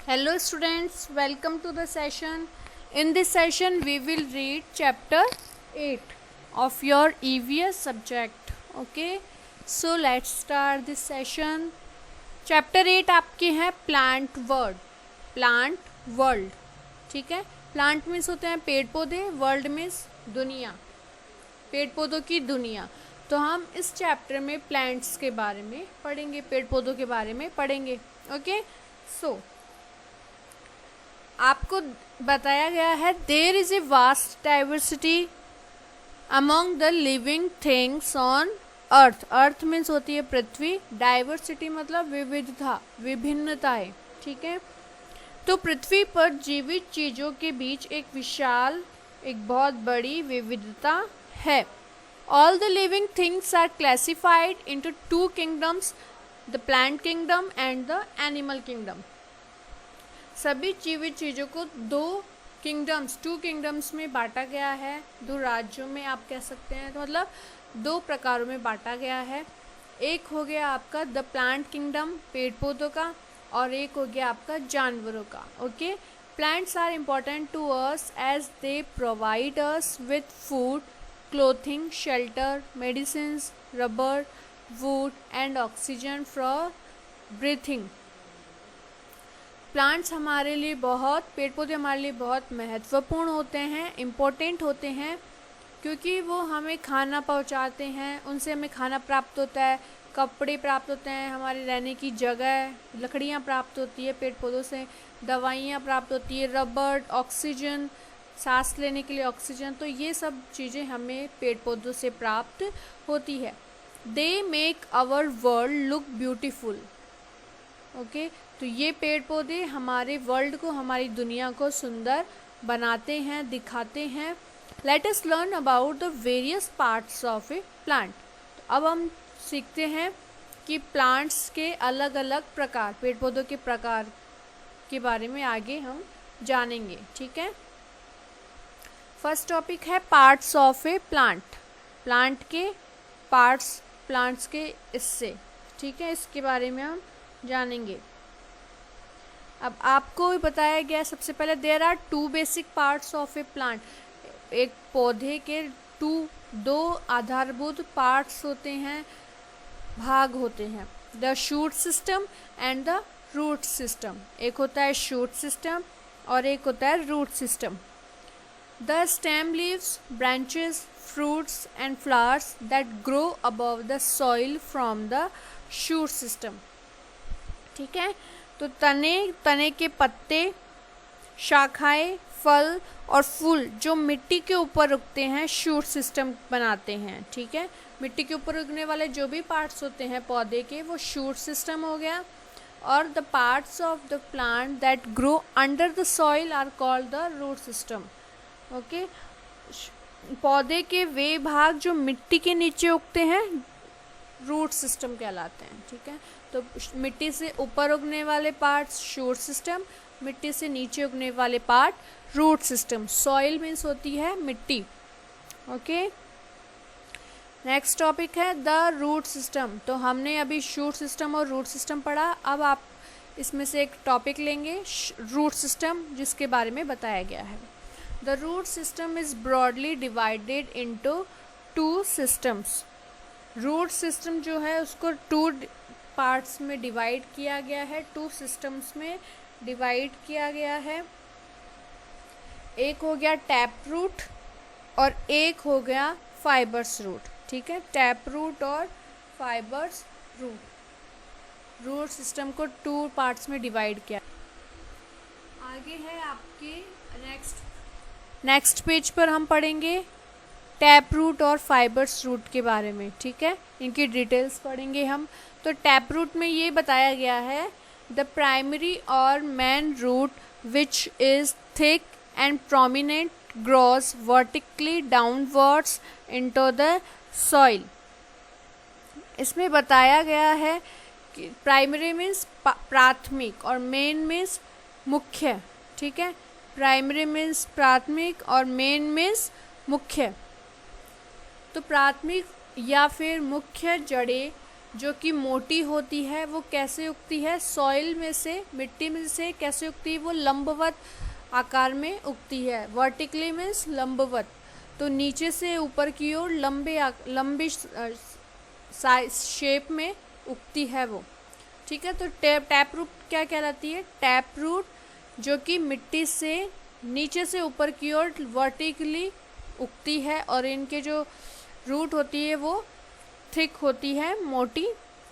Hello students, welcome to the session. In this session we will read chapter 8 of your EVS subject. Okay, so let's start this session. Chapter 8 आपके हैं plant world. ठीक है, plant means होते हैं पेड़ पौधे, world means दुनिया, पेड़ पौधों की दुनिया. तो हम इस चैप्टर में प्लांट्स के बारे में पढ़ेंगे, पेड़ पौधों के बारे में पढ़ेंगे. ओके, सो आपको बताया गया है there is a vast diversity among the living things on earth. Earth means होती है पृथ्वी, डाइवर्सिटी मतलब विविधता, विभिन्नताएं. ठीक है, तो पृथ्वी पर जीवित चीज़ों के बीच एक बहुत बड़ी विविधता है. All the living things are classified into two kingdoms, the plant kingdom and the animal kingdom. सभी जीवित चीज़ों को टू किंगडम्स में बांटा गया है, दो राज्यों में आप कह सकते हैं. तो मतलब दो प्रकारों में बांटा गया है. एक हो गया आपका द प्लांट किंगडम, पेड़ पौधों का, और एक हो गया आपका जानवरों का. Okay, plants are important to us as they provide us with food, clothing, shelter, medicines, rubber, wood and oxygen for breathing. Plants हमारे लिए पेड़ पौधे हमारे लिए बहुत महत्वपूर्ण होते हैं, इम्पोर्टेंट होते हैं, क्योंकि वो हमें खाना पहुंचाते हैं, उनसे हमें खाना प्राप्त होता है, कपड़े प्राप्त होते हैं, हमारे रहने की जगह, लकड़ियाँ प्राप्त होती है पेड़ पौधों से, दवाइयाँ प्राप्त होती है, रबर, ऑक्सीजन, सांस लेने के लिए ऑक्सीजन. तो ये सब चीज़ें हमें पेड़ पौधों से प्राप्त होती है. They make our world look beautiful. Okay, तो ये पेड़ पौधे हमारे वर्ल्ड को, हमारी दुनिया को सुंदर बनाते हैं, दिखाते हैं. Let us learn about the various parts of a plant. तो अब हम सीखते हैं कि प्लांट्स के अलग अलग प्रकार, पेड़ पौधों के प्रकार के बारे में आगे हम जानेंगे. ठीक है, फर्स्ट टॉपिक है parts of a plant. Plant के पार्ट्स, प्लांट्स के हिस्से. ठीक है, इसके बारे में हम जानेंगे. अब आपको बताया गया सबसे पहले there are two basic parts of a plant. एक पौधे के दो आधारभूत पार्ट्स होते हैं, भाग होते हैं, the shoot system and the root system. एक होता है शूट सिस्टम और एक होता है root system. The stem, leaves, branches, fruits and flowers that grow above the soil from the shoot system. ठीक है, तो तने के पत्ते, शाखाएं, फल और फूल जो मिट्टी के ऊपर उगते हैं, शूट सिस्टम बनाते हैं. ठीक है, मिट्टी के ऊपर उगने वाले जो भी पार्ट्स होते हैं पौधे के, वो शूट सिस्टम हो गया. और the parts of the plant that grow under the soil are called the root system. Okay, पौधे के वे भाग जो मिट्टी के नीचे उगते हैं रूट सिस्टम कहलाते हैं. ठीक है, तो मिट्टी से ऊपर उगने वाले पार्ट्स शूट सिस्टम, मिट्टी से नीचे उगने वाले part root system. Soil means होती है मिट्टी. ओके, नेक्स्ट टॉपिक है द रूट सिस्टम. तो हमने अभी शूट सिस्टम और रूट सिस्टम पढ़ा. अब आप इसमें से एक टॉपिक लेंगे रूट सिस्टम, जिसके बारे में बताया गया है. The root system is broadly divided into two systems. Root system जो है उसको टू पार्ट्स में डिवाइड किया गया है, टू सिस्टम्स में डिवाइड किया गया है. एक हो गया टैप रूट और एक हो गया फाइबर्स रूट. ठीक है, टैप रूट और फाइबर्स रूट. रूट सिस्टम को टू पार्ट्स में डिवाइड किया. आगे है आपके नेक्स्ट पेज पर हम पढ़ेंगे टैप रूट और फाइबर्स रूट के बारे में. ठीक है, इनकी डिटेल्स पढ़ेंगे हम. तो टैप रूट में ये बताया गया है द प्राइमरी और main root which is thick and prominent grows vertically downwards into the soil. इसमें बताया गया है कि प्राइमरी मीन्स प्राथमिक और मेन मीन्स मुख्य. ठीक है, प्राइमरी मीन्स प्राथमिक और मेन मीन्स मुख्य. तो प्राथमिक या फिर मुख्य जड़ें जो कि मोटी होती है वो कैसे उगती है, सॉइल में से, मिट्टी में से कैसे उगती है, वो लंबवत आकार में उगती है। वर्टिकली मीन्स लंबवत, तो नीचे से ऊपर की ओर लंबी शेप में उगती है वो। ठीक है, तो टैप रूट क्या कहलाती है, टैप रूट जो कि मिट्टी से नीचे से ऊपर की ओर वर्टिकली उगती है और इनके जो रूट होती है वो थिक होती है, मोटी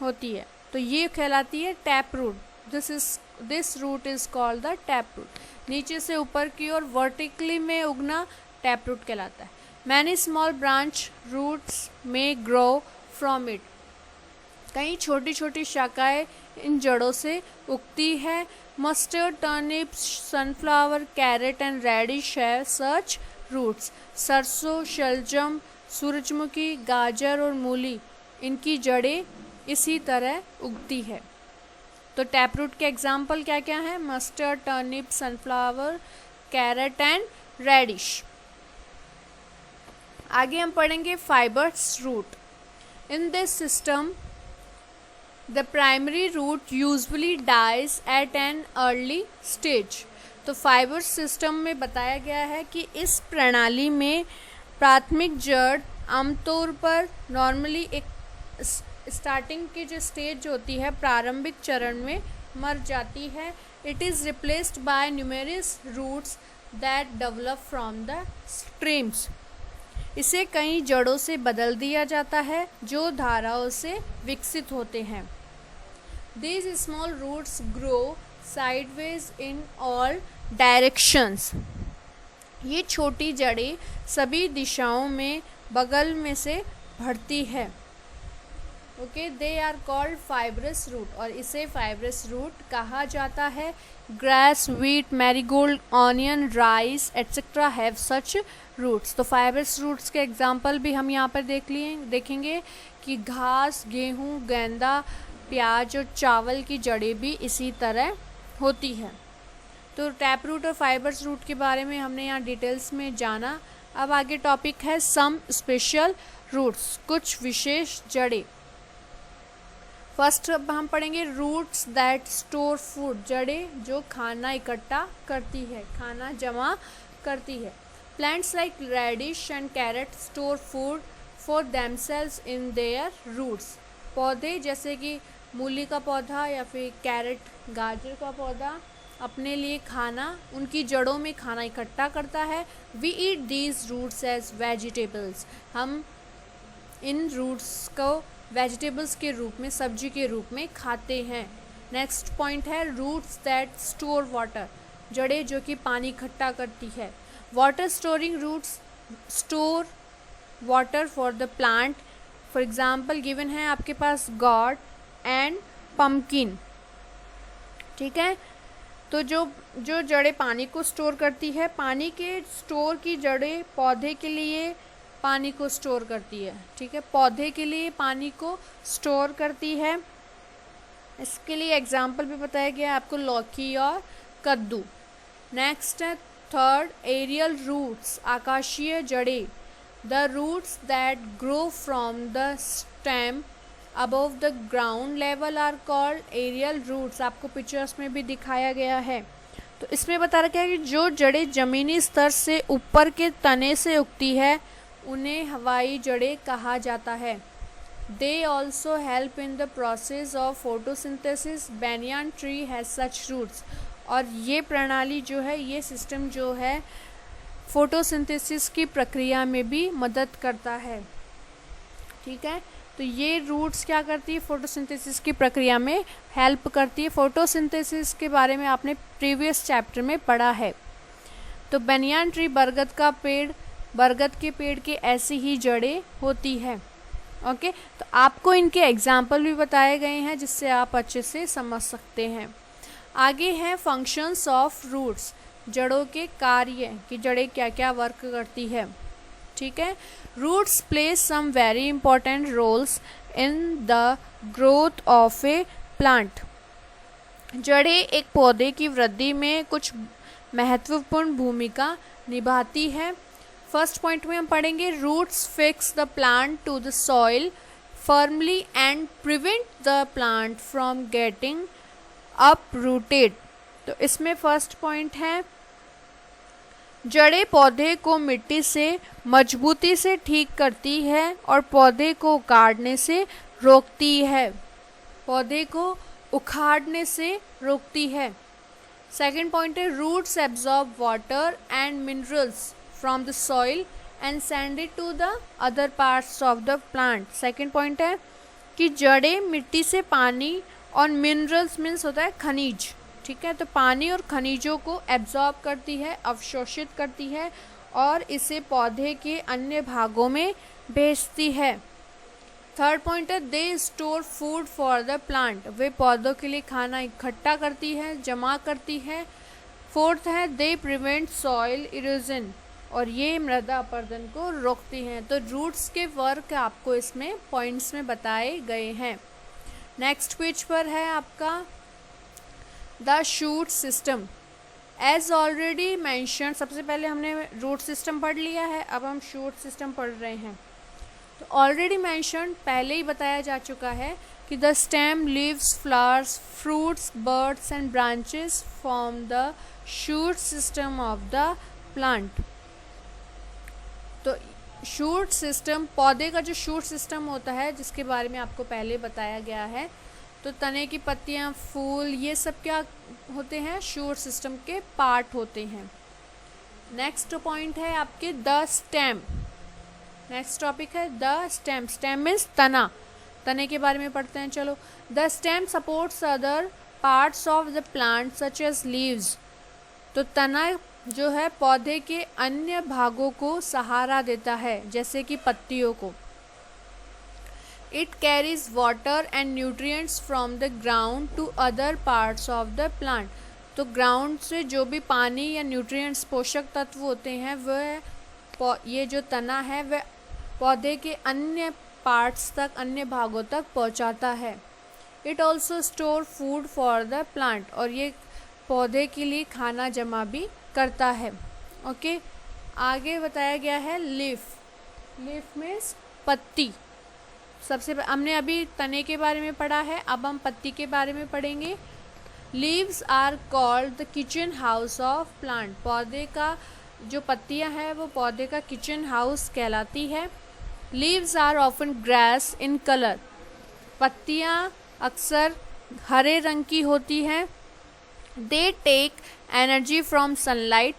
होती है, तो ये कहलाती है tap root. This root is called the tap root. नीचे से ऊपर की ओर वर्टिकली में उगना टैप रूट कहलाता है। मैनी स्मॉल ब्रांच रूट्स में ग्रो फ्रॉम इट, कई छोटी छोटी शाखाएं इन जड़ों से उगती है। Mustard, turnip, sunflower, carrot and radish have such roots. सरसों, शलजम, सूरजमुखी, गाजर और मूली, इनकी जड़ें इसी तरह उगती है। तो टैप रूट के एग्जाम्पल क्या क्या हैं, mustard, turnip, sunflower, carrot and radish. आगे हम पढ़ेंगे fibres root. In this system the primary root usually dies at an early stage. तो फाइबर्स सिस्टम में बताया गया है कि इस प्रणाली में प्राथमिक जड़ आमतौर पर नॉर्मली एक स्टार्टिंग की जो स्टेज होती है, प्रारंभिक चरण में मर जाती है। It is replaced by numerous roots that develop from the streams. इसे कई जड़ों से बदल दिया जाता है जो धाराओं से विकसित होते हैं। These small roots grow sideways in all directions. ये छोटी जड़ें सभी दिशाओं में बगल में से बढ़ती है। Okay, they are called fibrous root, और इसे फाइब्रस रूट कहा जाता है। Grass, wheat, marigold, onion, rice etcetera have such roots. तो फाइब्रस रूट्स के एग्जाम्पल भी हम यहाँ पर देखेंगे कि घास, गेहूँ, गेंदा, प्याज और चावल की जड़ें भी इसी तरह होती हैं। तो टैप रूट और फाइबर्स रूट के बारे में हमने यहाँ डिटेल्स में जाना। अब आगे टॉपिक है सम स्पेशल रूट्स, कुछ विशेष जड़ें। फर्स्ट अब हम पढ़ेंगे रूट्स दैट स्टोर फूड, जड़ें जो खाना इकट्ठा करती है, खाना जमा करती है। Plants like radish and carrot store food for themselves in their roots. पौधे जैसे कि मूली का पौधा या फिर कैरेट, गाजर का पौधा अपने लिए खाना, उनकी जड़ों में खाना इकट्ठा करता है। We eat these roots as vegetables, हम इन रूट्स को वेजिटेबल्स के रूप में, सब्जी के रूप में खाते हैं। नेक्स्ट पॉइंट है रूट्स दैट स्टोर वाटर, जड़ें जो कि पानी इकट्ठा करती है। Water storing roots store water for the plant. For example given है आपके पास गॉड एंड पम्पकिन। ठीक है, तो जो जड़ें पानी को स्टोर करती है, पानी के स्टोर की जड़ें पौधे के लिए पानी को स्टोर करती है। ठीक है, पौधे के लिए पानी को स्टोर करती है। इसके लिए एग्जाम्पल भी बताया गया है आपको, लौकी और कद्दू। नेक्स्ट है थर्ड एरियल रूट्स, आकाशीय जड़ें। The roots that grow from the stem above the ground level are called aerial roots. आपको पिक्चर्स में भी दिखाया गया है। तो इसमें बता रखा है कि जो जड़ें जमीनी स्तर से ऊपर के तने से उगती है उन्हें हवाई जड़ें कहा जाता है। They also help in the process of photosynthesis. Banyan tree has such roots, और ये प्रणाली जो है, ये सिस्टम जो है, फोटोसिंथेसिस की प्रक्रिया में भी मदद करता है। ठीक है, तो ये रूट्स क्या करती है, फोटोसिंथेसिस की प्रक्रिया में हेल्प करती है। फोटोसिंथेसिस के बारे में आपने प्रीवियस चैप्टर में पढ़ा है। तो बैनियान ट्री, बरगद का पेड़, बरगद के पेड़ की ऐसी ही जड़ें होती है। ओके, तो आपको इनके एग्जाम्पल भी बताए गए हैं जिससे आप अच्छे से समझ सकते हैं। आगे है फंक्शंस ऑफ रूट्स, जड़ों के कार्य कि जड़ें क्या क्या वर्क करती है। ठीक है, roots play some very important roles in the growth of a plant. जड़ें एक पौधे की वृद्धि में कुछ महत्वपूर्ण भूमिका निभाती है। फर्स्ट पॉइंट में हम पढ़ेंगे roots fix the plant to the soil firmly and prevent the plant from getting uprooted। तो इसमें फर्स्ट पॉइंट है, जड़ें पौधे को मिट्टी से मजबूती से ठीक करती है और पौधे को उखाड़ने से रोकती है, पौधे को उखाड़ने से रोकती है। सेकेंड पॉइंट है, roots absorb water and minerals from the soil and send it to the other parts of the plant. Second point है कि जड़ें मिट्टी से पानी और मिनरल्स मीन्स होता है खनिज, ठीक है, तो पानी और खनिजों को एब्जॉर्ब करती है, अवशोषित करती है और इसे पौधे के अन्य भागों में भेजती है। थर्ड पॉइंट है, they store food for the plant, वे पौधों के लिए खाना इकट्ठा करती है, जमा करती है। फोर्थ है, दे प्रिवेंट सॉइल इरोजन, और ये मृदा अपरदन को रोकती हैं। तो रूट्स के वर्क आपको इसमें पॉइंट्स में बताए गए हैं। नेक्स्ट पेज पर है आपका the shoot system. As already mention, सबसे पहले हमने रूट सिस्टम पढ़ लिया है, अब हम शूट सिस्टम पढ़ रहे हैं। तो ऑलरेडी मैंशन पहले ही बताया जा चुका है कि the stem, leaves, flowers, fruits, birds and branches form the shoot system of the plant. तो शूट सिस्टम, पौधे का जो शूट सिस्टम होता है जिसके बारे में आपको पहले बताया गया है, तो तने की पत्तियां, फूल, ये सब क्या होते हैं, शूट सिस्टम के पार्ट होते हैं। नेक्स्ट पॉइंट है आपके द स्टेम। नेक्स्ट टॉपिक है द स्टेम। स्टेम मीन्स तना, तने के बारे में पढ़ते हैं। चलो, the stem supports other parts of the plant such as leaves. तो तना जो है पौधे के अन्य भागों को सहारा देता है, जैसे कि पत्तियों को। It carries water and nutrients from the ground to other parts of the plant. तो ग्राउंड से जो भी पानी या न्यूट्रिएंट्स, पोषक तत्व होते हैं, वह ये जो तना है वह पौधे के अन्य पार्ट्स तक, अन्य भागों तक पहुंचाता है। It also store food for the plant, और ये पौधे के लिए खाना जमा भी करता है। ओके, आगे बताया गया है लीफ। लीफ मीन्स पत्ती। सबसे हमने अभी तने के बारे में पढ़ा है, अब हम पत्ती के बारे में पढ़ेंगे। Leaves are called the kitchen house of plant. पौधे का जो पत्तियां हैं वो पौधे का किचन हाउस कहलाती है। Leaves are often grass in colour. पत्तियां अक्सर हरे रंग की होती हैं। They take energy from sunlight,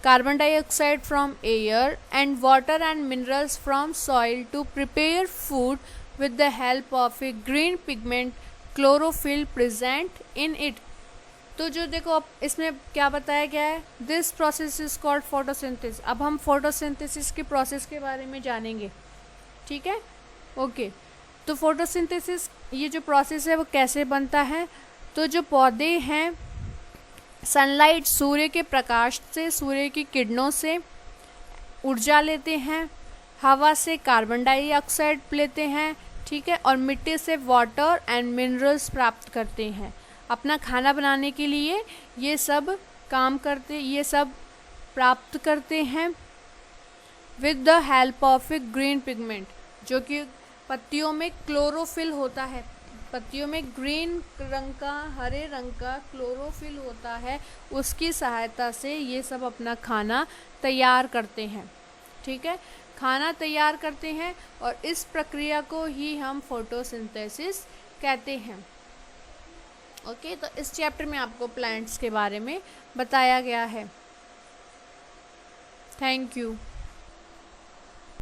carbon dioxide from air and water and minerals from soil to prepare food with the help of a green pigment chlorophyll present in it। तो जो देखो अब इसमें क्या बताया गया है, this process is called photosynthesis. अब हम फोटोसिंथेसिस के प्रोसेस के बारे में जानेंगे, ठीक है, ओके। तो फोटोसिंथेसिस, ये जो प्रोसेस है वो कैसे बनता है, तो जो पौधे हैं सनलाइट, सूर्य के प्रकाश से, सूर्य की किरणों से ऊर्जा लेते हैं, हवा से कार्बन डाइऑक्साइड लेते हैं, ठीक है, और मिट्टी से वाटर एंड मिनरल्स प्राप्त करते हैं। अपना खाना बनाने के लिए ये सब काम करते, ये सब प्राप्त करते हैं with the help of A green pigment, जो कि पत्तियों में क्लोरोफिल होता है। पत्तियों में ग्रीन रंग का, हरे रंग का क्लोरोफिल होता है, उसकी सहायता से ये सब अपना खाना तैयार करते हैं, ठीक है, खाना तैयार करते हैं, और इस प्रक्रिया को ही हम फोटोसिंथेसिस कहते हैं। ओके, तो इस चैप्टर में आपको प्लांट्स के बारे में बताया गया है। Thank you.